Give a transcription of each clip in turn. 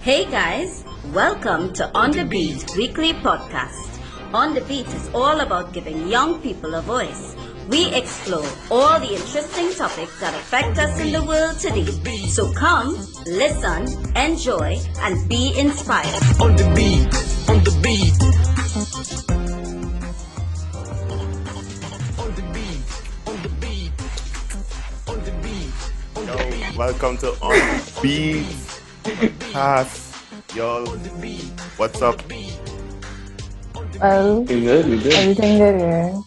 Hey guys, welcome to On the Beat weekly podcast. On the Beat is all about giving young people a voice. We explore all the interesting topics that affect us in the world today. So come, listen, enjoy, and be inspired. On the beat, on the beat. On the beat, on the beat. On the beat, on the beat. Yo, welcome to On the Beat podcast. Yo, what's up? Well, We good, we good. everything good here.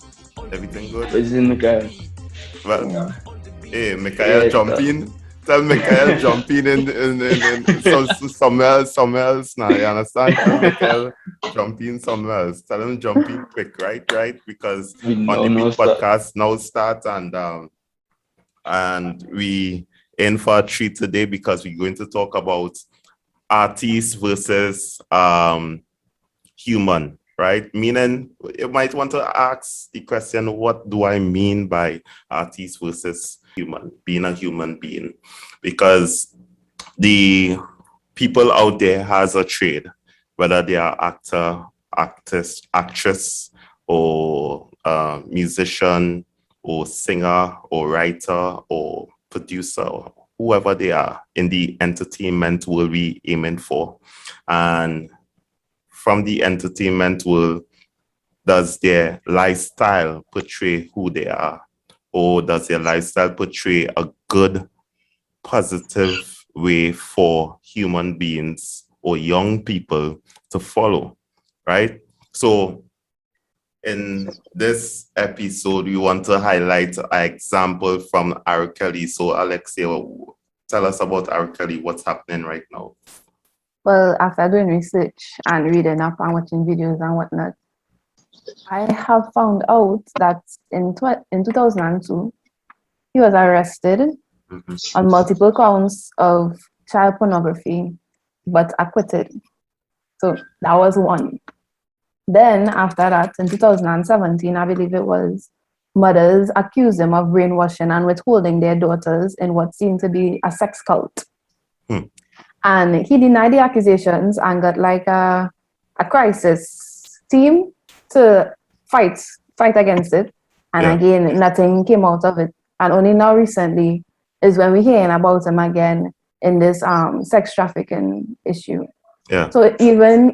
Everything good? It's in the car. Well, hey, Mikhail, Yeah, jump in. Tell Mikhail jump in somewhere else now. You understand? Tell Mikhail jump in somewhere else. Tell him jump in quick, right? Because We On know the no Beat start. podcast now start and we in for a treat today because we're going to talk about artist versus human, right? Meaning, you might want to ask the question, what do I mean by artist versus human, being a human being? Because the people out there has a trade, whether they are actor, actress, or musician, or singer, or writer, or producer, whoever they are in the entertainment world we aiming for. And from the entertainment world, does their lifestyle portray who they are? Or does their lifestyle portray a good, positive way for human beings or young people to follow, right? So in this episode, we want to highlight an example from R. Kelly. So Alexia, tell us about R. Kelly, what's happening right now. Well, after doing research and reading up and watching videos and whatnot, I have found out that in 2002, he was arrested on multiple counts of child pornography, but acquitted. So that was one. Then after that, in 2017, I believe it was, mothers accused him of brainwashing and withholding their daughters in what seemed to be a sex cult. And he denied the accusations and got like a crisis team to fight against it. And Yeah. again, nothing came out of it. And only now recently is when we're hearing about him again in this sex trafficking issue. Yeah. So even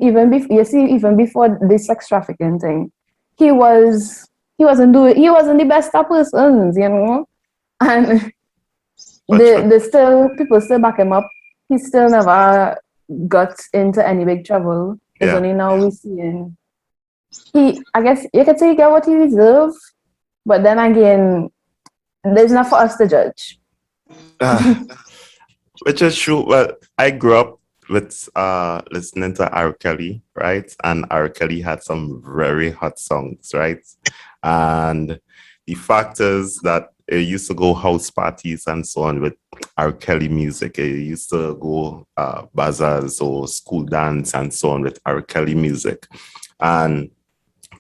before this sex trafficking thing, he wasn't the best of persons, and people still back him up. He still never got into any big trouble. It's Yeah. only now we seeing I guess you could say he got what he deserved, but then again, there's not for us to judge. Which is true. Well, I grew up with listening to R. Kelly, right? And R. Kelly had some very hot songs, right? And the fact is that it used to go house parties and so on with R. Kelly music. It used to go bazaars or school dance and so on with R. Kelly music. And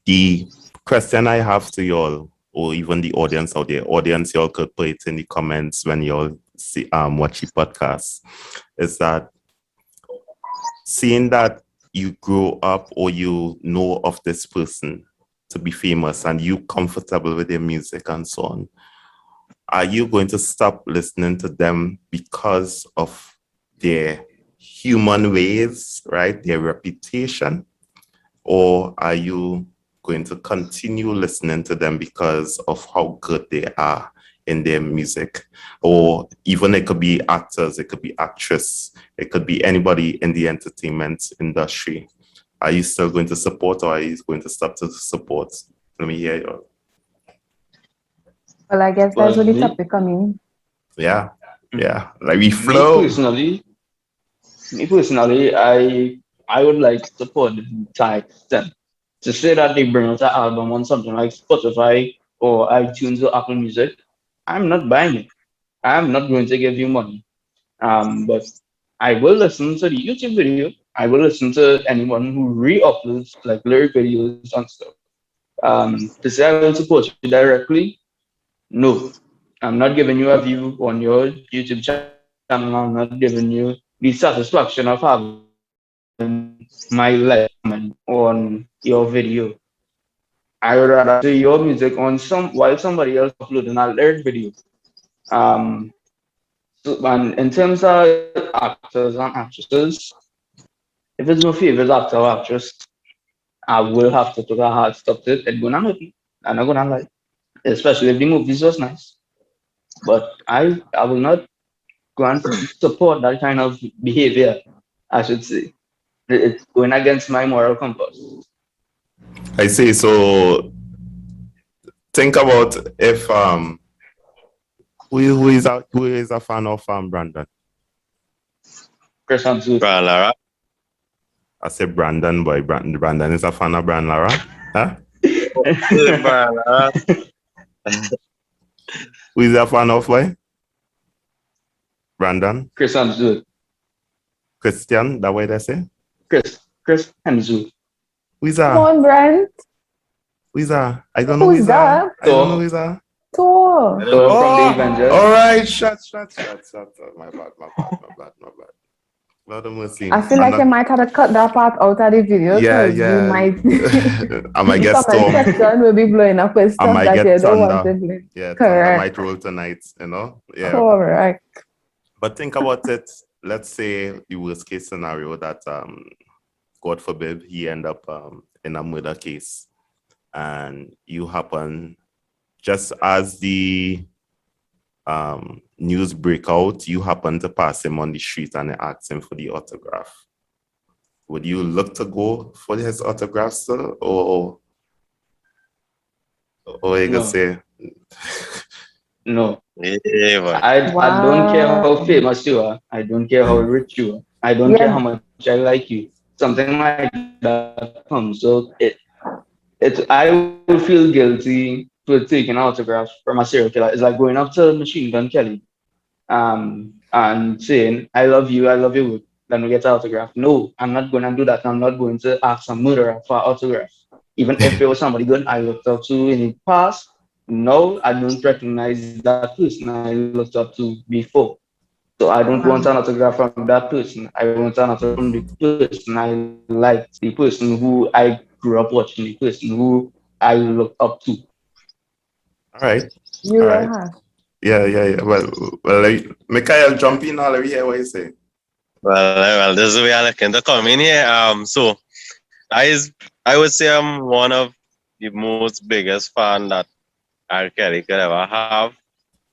the question I have to y'all, or even the audience out there, y'all could put it in the comments when y'all see watch the podcast, is that seeing that you grow up or you know of this person to be famous and you comfortable with their music and so on, are you going to stop listening to them because of their human ways, right? Their reputation? Or are you going to continue listening to them because of how good they are in their music? Or even it could be actors, it could be actress, it could be anybody in the entertainment industry. Are you still going to support or are you going to stop to support? Let me hear you. Well, I guess that's where the Me- topic coming. Yeah. Like we Me flow. personally, I would like to support the extent to say that they bring out an album on something like Spotify or iTunes or Apple Music. I'm not buying it. I'm not going to give you money. But I will listen to the YouTube video. I will listen to anyone who re-uploads like lyric videos and stuff. To say I will support you directly, no. I'm not giving you a view on your YouTube channel. I'm not giving you the satisfaction of having my like comment on your video. I would rather see your music on some while somebody else uploading a lyric video. Um, and in terms of actors and actresses, if it's my favorite actor or actress, I will have to put a hard stop to it. It's gonna hurt me. I'm not gonna lie. Especially if the movie was nice. But I will not go and support that kind of behavior, I should say. It's going against my moral compass. I see. So think about if who is a fan of Brandon. Chris Hemsworth. Brian Lara. I say Brandon, boy. Brandon is a fan of Brand Lara. Huh? Brian Lara. Who is a fan of boy? Brandon? Chris Hemsworth. Christian, that way they say? Chris Hemsworth. Who is Come that? on, Brent. Who is that? I don't know Who's that? I don't know who is that. Thor. So from the Avengers. All right, shut. My bad. Lord of mercy. I feel like you might have to cut that part out of the video. Yeah, 'cause yeah. You might. I might get Comment stormed. section will be blowing up with I stuff might that get you don't want thunder. to blame. Yeah, Correct. I might roll tonight, you know? Yeah. Correct. But think about it. Let's say the worst case scenario that God forbid he end up in a murder case, and you happen just as the news break out, you happen to pass him on the street and ask him for the autograph. Would you look to go for his autograph still, or you No. could say No. Yeah, man. I don't care how Wow. famous you are. I don't care how rich you are. I don't care Yeah. how much I like you. Something like that comes. So I will feel guilty for taking autographs from a serial killer. It's like going up to Machine Gun Kelly and saying, I love your work. Then we get an autograph. No, I'm not going to do that. I'm not going to ask a murderer for an autograph. Even if it was somebody good I looked up to in the past, no, I don't recognize that person I looked up to before. So I don't want an autograph from that person. I want an autograph from the person I like, the person who I grew up watching, the person who I looked up to. all right. You All will right. have. Yeah. Well, Mikhail, jump in all over here. What you say? Well, this is the way I looking to come in here. So I would say I'm one of the most biggest fan that R. Kelly could ever have.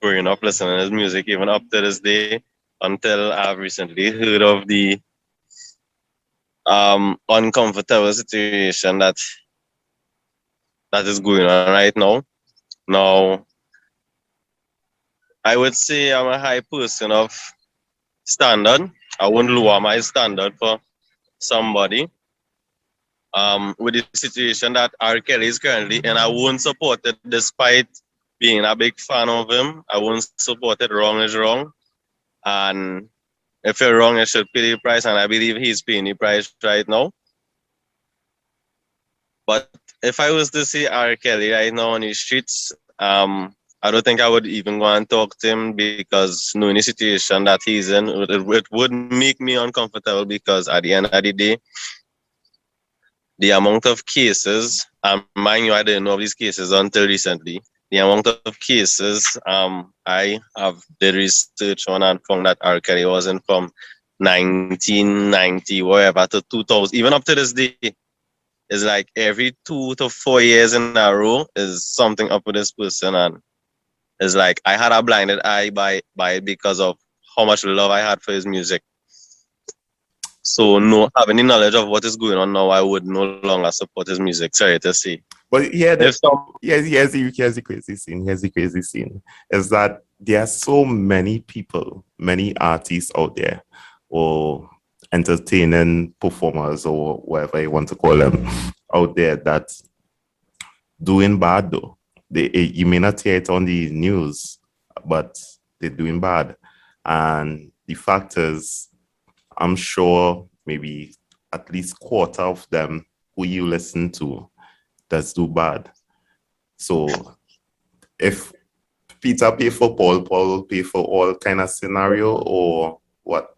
Growing up listening to his music, even up to this day, until I've recently heard of the uncomfortable situation that is going on right now. Now, I would say I'm a high person of standard. I wouldn't lower my standard for somebody. With the situation that R. Kelly is currently in, I won't support it despite being a big fan of him. I won't support it. Wrong is wrong. And if you're wrong, you should pay the price. And I believe he's paying the price right now. But if I was to see R. Kelly right now on the streets, I don't think I would even go and talk to him because knowing the situation that he's in, it would make me uncomfortable because at the end of the day, the amount of cases, mind you, I didn't know of these cases until recently. The amount of cases I have did research on and found that R. Kelly wasn't from 1990 whatever to 2000, even up to this day. It's like every 2 to 4 years in a row is something up with this person, and it's like I had a blinded eye by it because of how much love I had for his music. So no having the knowledge of what is going on now, I would no longer support his music. Sorry to say. But yeah, If some, here's the crazy scene. Here's the crazy scene. Is that there are so many people, many artists out there, or entertaining performers, or whatever you want to call them, out there that doing bad though. You may not hear it on the news, but they're doing bad. And the fact is, I'm sure maybe at least quarter of them who you listen to does do bad. So if Peter pay for Paul, Paul will pay for all kind of scenario, or what?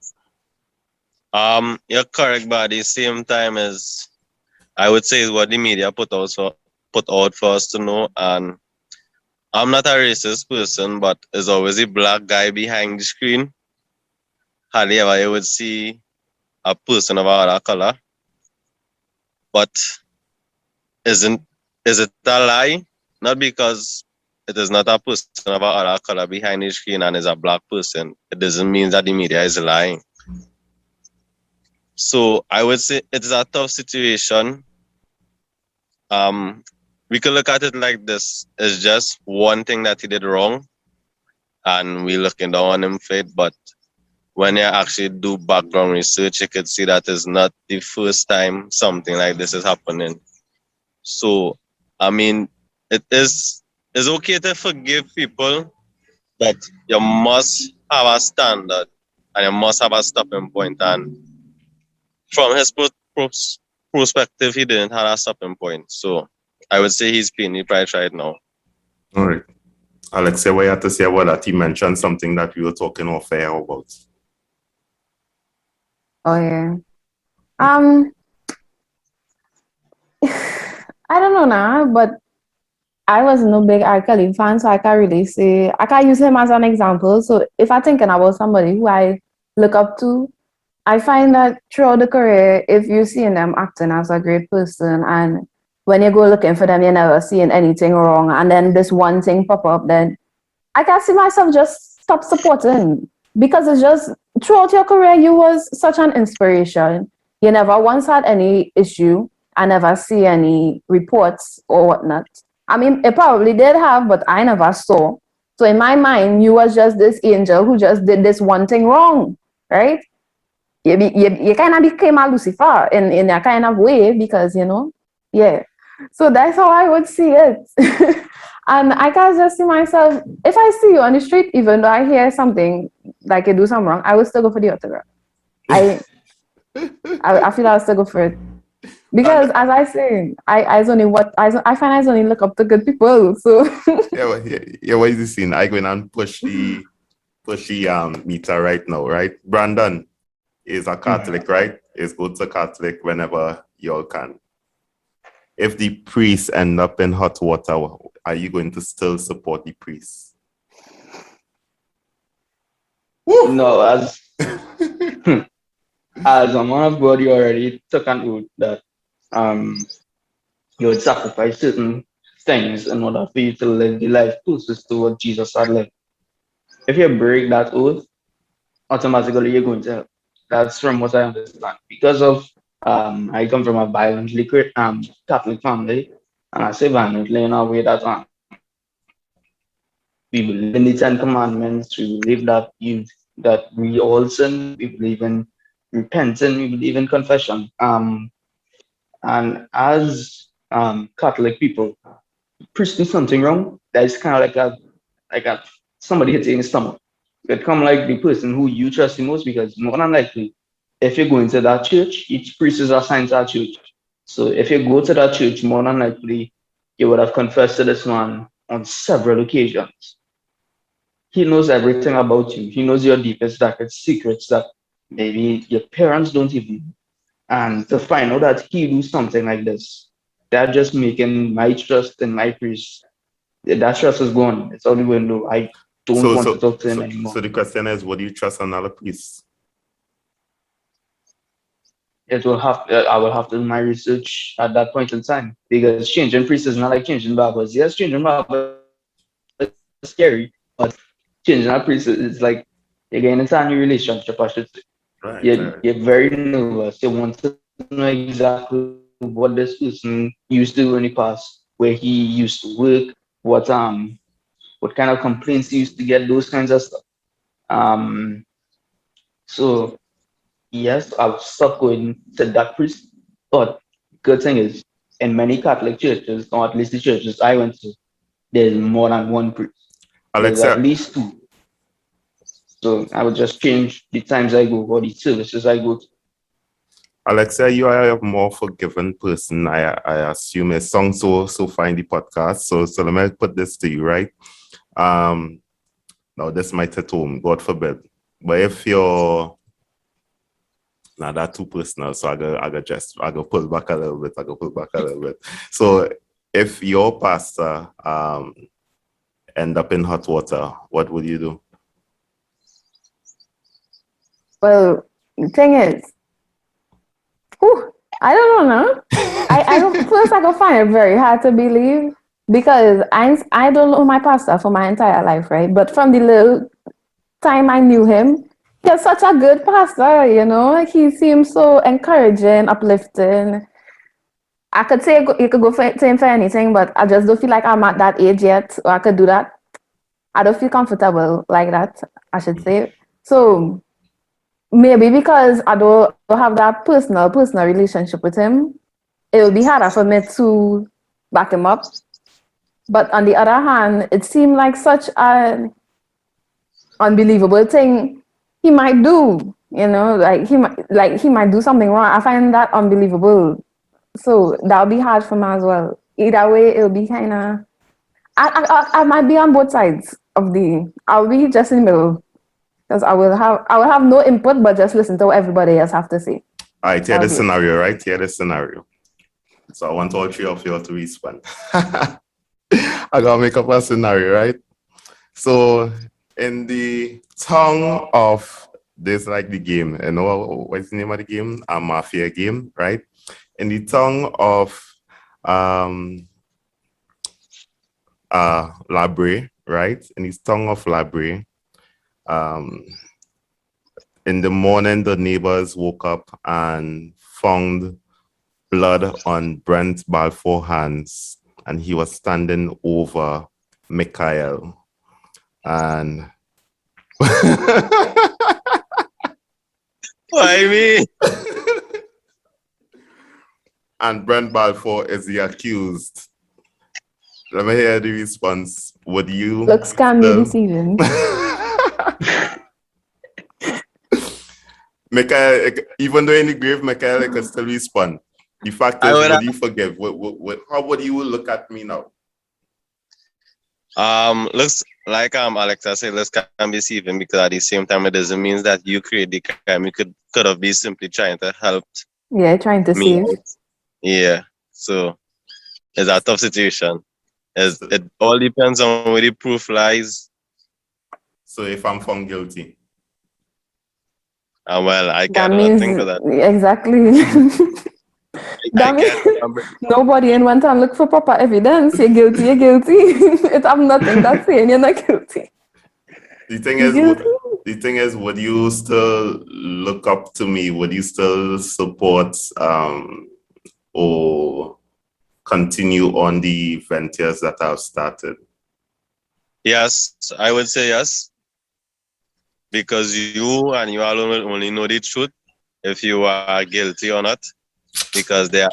You're correct, but at the same time as I would say is what the media put out for us to know. And I'm not a racist person, but there's always a black guy behind the screen. Hardly ever you would see a person of other color. But isn't is it a lie? Not because it is not a person of other color behind the screen and is a black person. It doesn't mean that the media is lying. So I would say it is a tough situation. Um, we could look at it like this: it's just one thing that he did wrong, and we looking down on him for it. But when you actually do background research, you could see that it's not the first time something like this is happening. So, I mean, it is it's okay to forgive people, but you must have a standard and you must have a stopping point. And from his perspective, he didn't have a stopping point. So, I would say he's paying the price right now. All right. Alexia, what you have to say about that? He mentioned something that we were talking off air about. Oh yeah. I don't know now, but I was no big R. Kelly fan, so I can't really say I can't use him as an example. So if I'm thinking about somebody who I look up to, I find that throughout the career, if you're seeing them acting as a great person, and when you go looking for them, you're never seeing anything wrong, and then this one thing pop up, then I can see myself just stop supporting because it's just throughout your career, you was such an inspiration. You never once had any issue. I never see any reports or whatnot. I mean, it probably did have, but I never saw. So in my mind, you was just this angel who just did this one thing wrong, right? You kind of became a Lucifer in a kind of way because, yeah. So that's how I would see it. And I can just see myself, if I see you on the street, even though I hear something like you do something wrong, I will still go for the autograph. I feel I'll still go for it. Because as I say, I find I only look up to good people. So Yeah, what is this scene? I go in and push the meter right now, right? Brandon is a Catholic, right? Is go to Catholic whenever y'all can. If the priest end up in hot water, are you going to still support the priest? No, as a man of God, you already took an oath that you would sacrifice certain things in order for you to live the life closest to what Jesus had lived. If you break that oath, automatically you're going to hell. That's from what I understand. Because of I come from a violently Catholic family, and I say violently in a way that we believe in the Ten Commandments. We believe that we all sin. We believe in repenting. We believe in confession. And as Catholic people, priest do something wrong, that's kind of like a somebody hitting the stomach. It come like the person who you trust the most because more than likely, if you go into that church, each priest is assigned to that church. So if you go to that church, more than likely, you would have confessed to this man on several occasions. He knows everything about you. He knows your deepest, darkest secrets that maybe your parents don't even. And to find out that he do something like this, that just making my trust in my priest, that trust is gone. It's out the window. I don't want to talk to him anymore. So the question is, would you trust another priest? I will have to do my research at that point in time because changing priests is not like changing barbers. Yes, changing barbers is scary, but changing a priest is like you're getting into a new relationship, I should say. Right. You're very nervous. You want to know exactly what this person used to do in the past, where he used to work, what kind of complaints he used to get, those kinds of stuff. Um, so yes, I've stopped going to that priest, but good thing is, in many Catholic churches, or at least the churches I went to, there's more than one priest. There's at Alexia, least two. So I would just change the times I go or the services I go to. Alexia, you are a more forgiving person. I assume it sounds so far in the podcast. So let me put this to you, right? Now this might hit home, God forbid. But if your Now that's too personal, so I go pull back a little bit. So if your pastor end up in hot water, what would you do? Well, the thing is, I don't know. I don't, first I go find it very hard to believe because I don't know my pastor for my entire life, right? But from the little time I knew him, he was such a good pastor, you know. Like he seemed so encouraging, uplifting. I could say you could go to him for anything, but I just don't feel like I'm at that age yet, or I could do that. I don't feel comfortable like that, I should say. So maybe because I don't have that personal relationship with him, it will be harder for me to back him up. But on the other hand, it seemed like such an unbelievable thing he might do. You know, he might do something wrong. I find that unbelievable. So that'll be hard for me as well. Either way, it'll be kind of. I might be on both sides of the. I'll be just in the middle because I will have no input, but just listen to what everybody else have to say. All right, here the scenario, right? Here the scenario. So I want all three of you to respond. I gotta make up a scenario, right? So in the tongue of this, like the game, you know what's the name of the game? A mafia game, right? In the tongue of Labre, right? In his tongue of Labre, in the morning, the neighbors woke up and found blood on Brent Balfour's hands, and he was standing over Michael. And Why me? and Brent Balfour is the accused. Let me hear the response. Would you Looks can be deceiving. Michael, even though in the grave, Michael can still respond. The fact is, would you forgive? How would you look at me now? Looks like Alexa said, looks can be deceiving because at the same time it doesn't mean that you create the crime. You could have been simply trying to help. Yeah, trying to me save. out. Yeah. So it's a tough situation. It all depends on where the proof lies. So if I'm found guilty. Well, I That cannot means think of that. exactly. That means nobody in went and look for proper evidence. You're guilty. You're guilty. It have nothing that's saying you're not guilty. The thing is, would you still look up to me? Would you still support or continue on the ventures that I've started? Yes, I would say yes. Because you and you alone will only know the truth if you are guilty or not. Because there are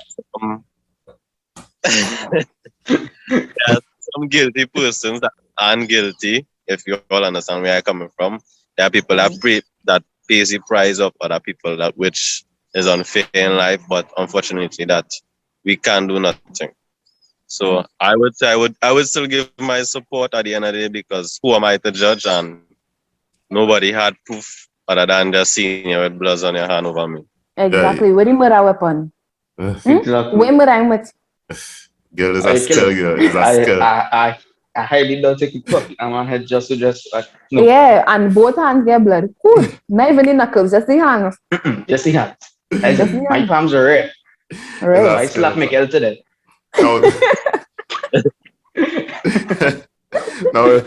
some guilty persons that aren't guilty, if you all understand where I'm coming from. There are people that pays the price of other people, that which is unfair in life, but unfortunately that we can't do nothing. So I would say I would still give my support at the end of the day, because who am I to judge? And nobody had proof other than just seeing you with blood on your hand over me. Exactly. Where the murder weapon? Exactly. Where murder I'm with? Girl, is a skill, girl. It's a skill. I highly don't take it quick. I'm on head just no. Yeah, and both hands get blood. Good. Not even the knuckles, just the hands. Just the hands. Just the My hands. palms are red. Right. I slap Miguel today. No. No.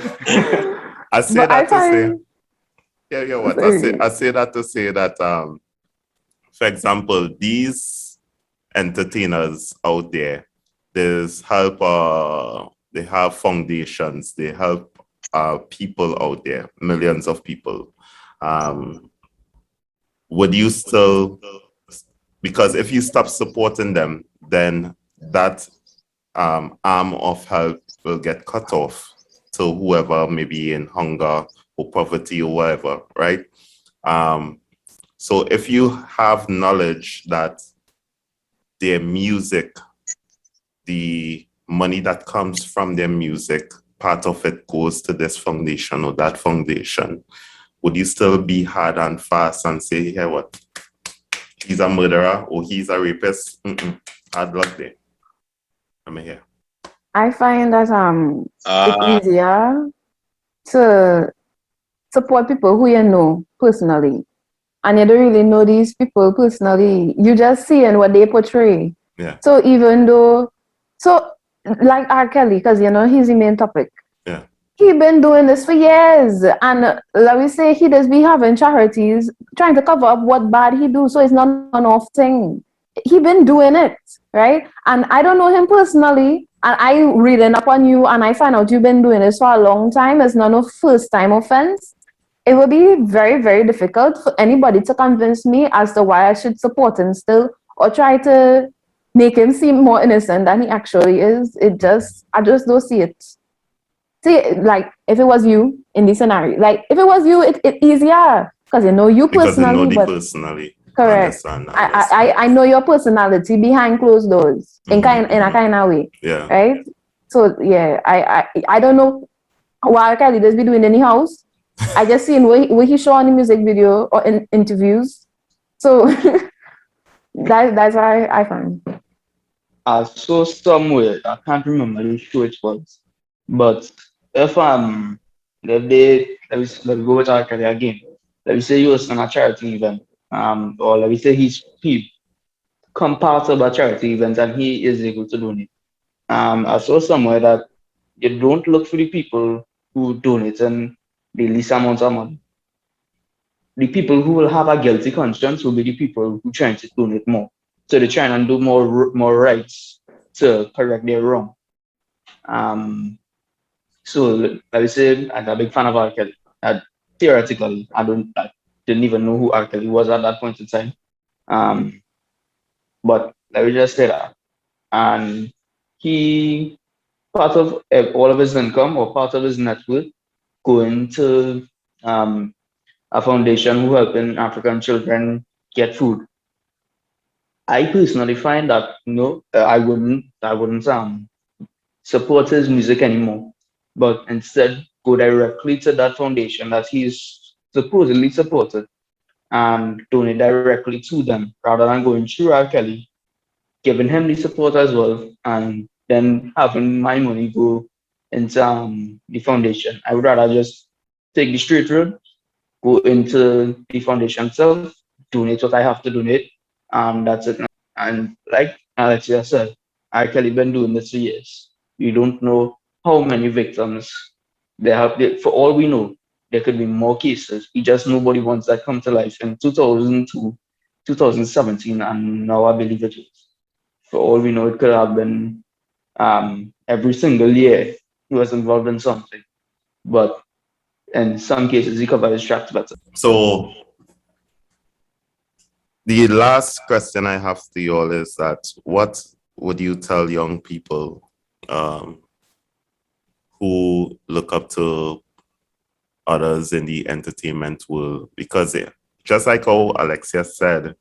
I say But that to say. find- Yeah, what? Sorry. I say that to say that, for example, these entertainers out there, there's help, they have foundations, they help people out there, millions of people. Would you still, because if you stop supporting them, then that arm of help will get cut off to whoever may be in hunger or poverty or whatever, right? So if you have knowledge that their music, the money that comes from their music, part of it goes to this foundation or that foundation, would you still be hard and fast and say, hey, what? he's a murderer or he's a rapist. Hard luck there. I'm here. I find that it's Uh, easier to support people who you know personally. And you don't really know these people personally. You just see in what they portray. Yeah. So even though, so like R. Kelly, because you know he's the main topic. Yeah. He been doing this for years, and let me say he does be having charities trying to cover up what bad he do. So it's not an off thing. He been doing it, right? And I don't know him personally, and I reading up on you, and I find out you've been doing this for a long time. It's not no first time offense. It will be very, very difficult for anybody to convince me as to why I should support him still or try to make him seem more innocent than he actually is. I just don't see it. See, like, if it was you in this scenario, like, if it was you, it easier because you know you Because they know personally, the but personally. correct. I know your personality behind closed doors in a kind of way, Yeah. right? So yeah, I don't know what Kelly does be doing in the house. I just seen what he show on the music video or in interviews. So that's why I find. I saw somewhere, I can't remember which show it was, but if let me go with our career again. Let me say you was on a charity event, or let me say he come part of a charity event and he is able to donate. I saw somewhere that you don't look for the people who donate and the least amount of money. The people who will have a guilty conscience will be the people who trying to donate more. So they're trying to do more rights to correct their wrong. Um, so I would say I'm a big fan of R. Kelly. Theoretically, I didn't even know who R. Kelly was at that point in time. Um, but let me just say that. And he part of all of his income or part of his net worth going to um, a foundation who helping African children get food. I personally find that I wouldn't support his music anymore, but instead go directly to that foundation that he's supposedly supported and donate directly to them rather than going through R. Kelly, giving him the support as well, and then having my money go into the foundation. I would rather just take the straight road, go into the foundation itself, donate what I have to donate, and that's it. And like Alexia said, R. Kelly been doing this for years. You don't know how many victims for all we know, there could be more cases. We just nobody wants that come to life in 2002, 2017, and now I believe it is. For all we know, it could have been every single year he was involved in something. But in some cases, he covered his tracks better. So the last question I have to you all is that what would you tell young people who look up to others in the entertainment world? Because just like how Alexia said,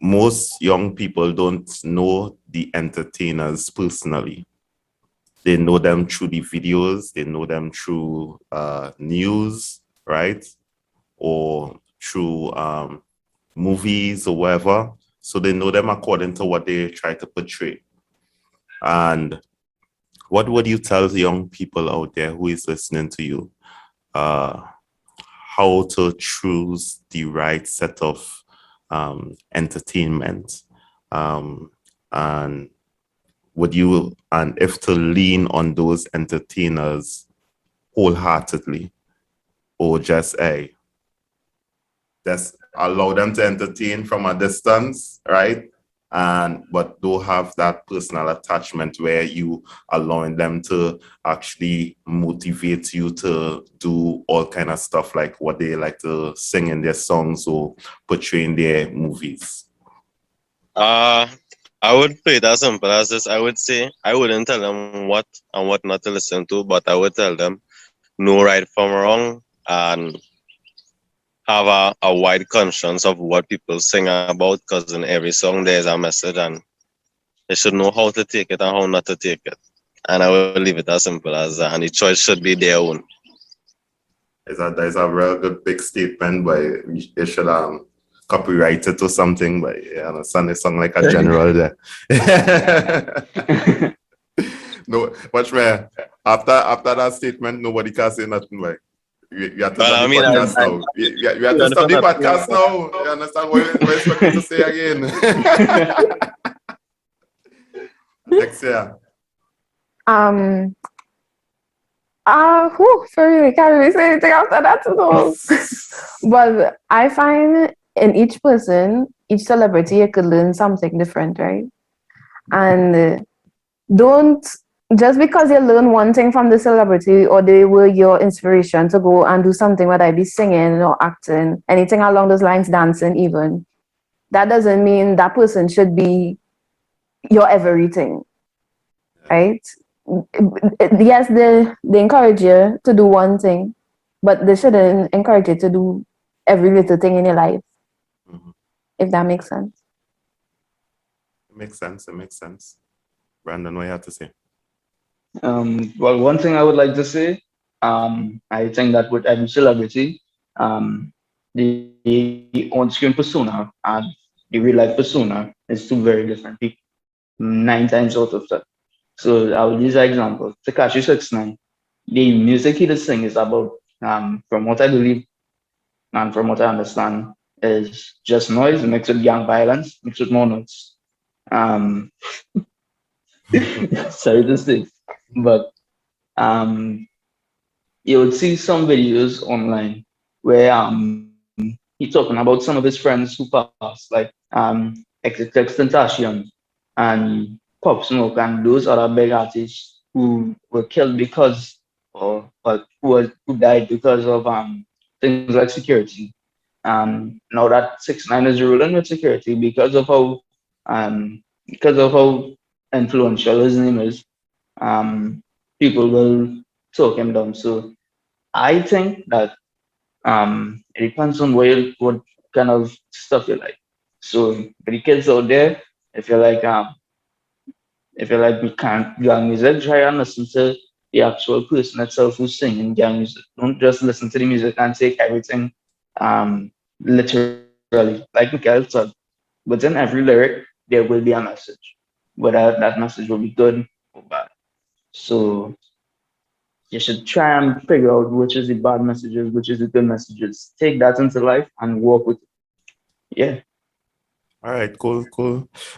most young people don't know the entertainers personally. They know them through the videos, they know them through news, right? Or through movies or whatever. So they know them according to what they try to portray. And what would you tell the young people out there who is listening to you? How to choose the right set of entertainment, and if to lean on those entertainers wholeheartedly, or just allow them to entertain from a distance, right? But don't have that personal attachment where you allowing them to actually motivate you to do all kind of stuff like what they like to sing in their songs or portray in their movies. I would play it as simple as this. I would say I wouldn't tell them what and what not to listen to, but I would tell them know right from wrong and have a wide conscience of what people sing about, because in every song there's a message and they should know how to take it and how not to take it. And I will leave it as simple as that. And the choice should be their own. That is a real good big statement, but you should copyrighted or something, but you understand it sound like a general there. No, watch me. After that statement, nobody can say nothing. Like you have to Well, stop I the mean, podcast now. You have to stop the podcast now. You understand what you expect me to say again? Next year. For real, can't really say anything after that though. But I find in each person, each celebrity, you could learn something different, right? And don't just because you learn one thing from the celebrity or they were your inspiration to go and do something, whether it be singing or acting, anything along those lines, dancing even, that doesn't mean that person should be your everything, right? Yes, they encourage you to do one thing, but they shouldn't encourage you to do every little thing in your life, if that makes sense. It makes sense. Brandon, what you have to say? Well, one thing I would like to say, I think that with every celebrity, the on-screen persona and the real-life persona is two very different people, 9 times out of 10. So I will use an example. Tekashi 69, the music he does sing is about, from what I believe and from what I understand, is just noise mixed with gang violence, mixed with more notes. Um, sorry to say, but you would see some videos online where he talking about some of his friends who passed, like XXXTentacion and Pop Smoke and those other big artists who were killed because or who died because of things like security. Now that 6ix9ine is ruling with security because of how influential his name is, people will talk him down. So I think that it depends on what kind of stuff you like. So for the kids out there, if you like we can't gang music, try and listen to the actual person itself who's singing gang music. Don't just listen to the music and take everything literally. Like Mikael said, within every lyric there will be a message. Whether that message will be good or bad. So you should try and figure out which is the bad messages, which is the good messages. Take that into life and work with it. Yeah. All right, cool.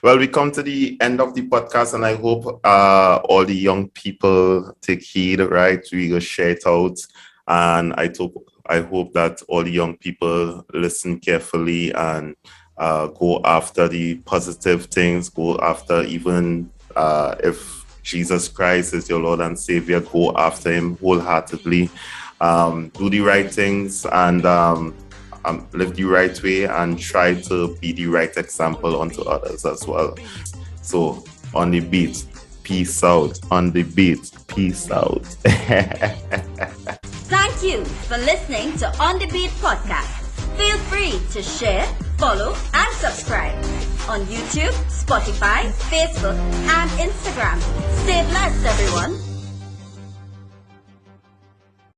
Well, we come to the end of the podcast, and I hope all the young people take heed, right? We go share it out, and I hope that all the young people listen carefully and go after the positive things, go after even if Jesus Christ is your Lord and Savior, go after him wholeheartedly, do the right things and live the right way and try to be the right example unto others as well. So on the beat, peace out. On the beat, peace out. Thank you for listening to On the Beat podcast. Feel free to share, follow, and subscribe on YouTube, Spotify, Facebook, and Instagram. Stay blessed, everyone.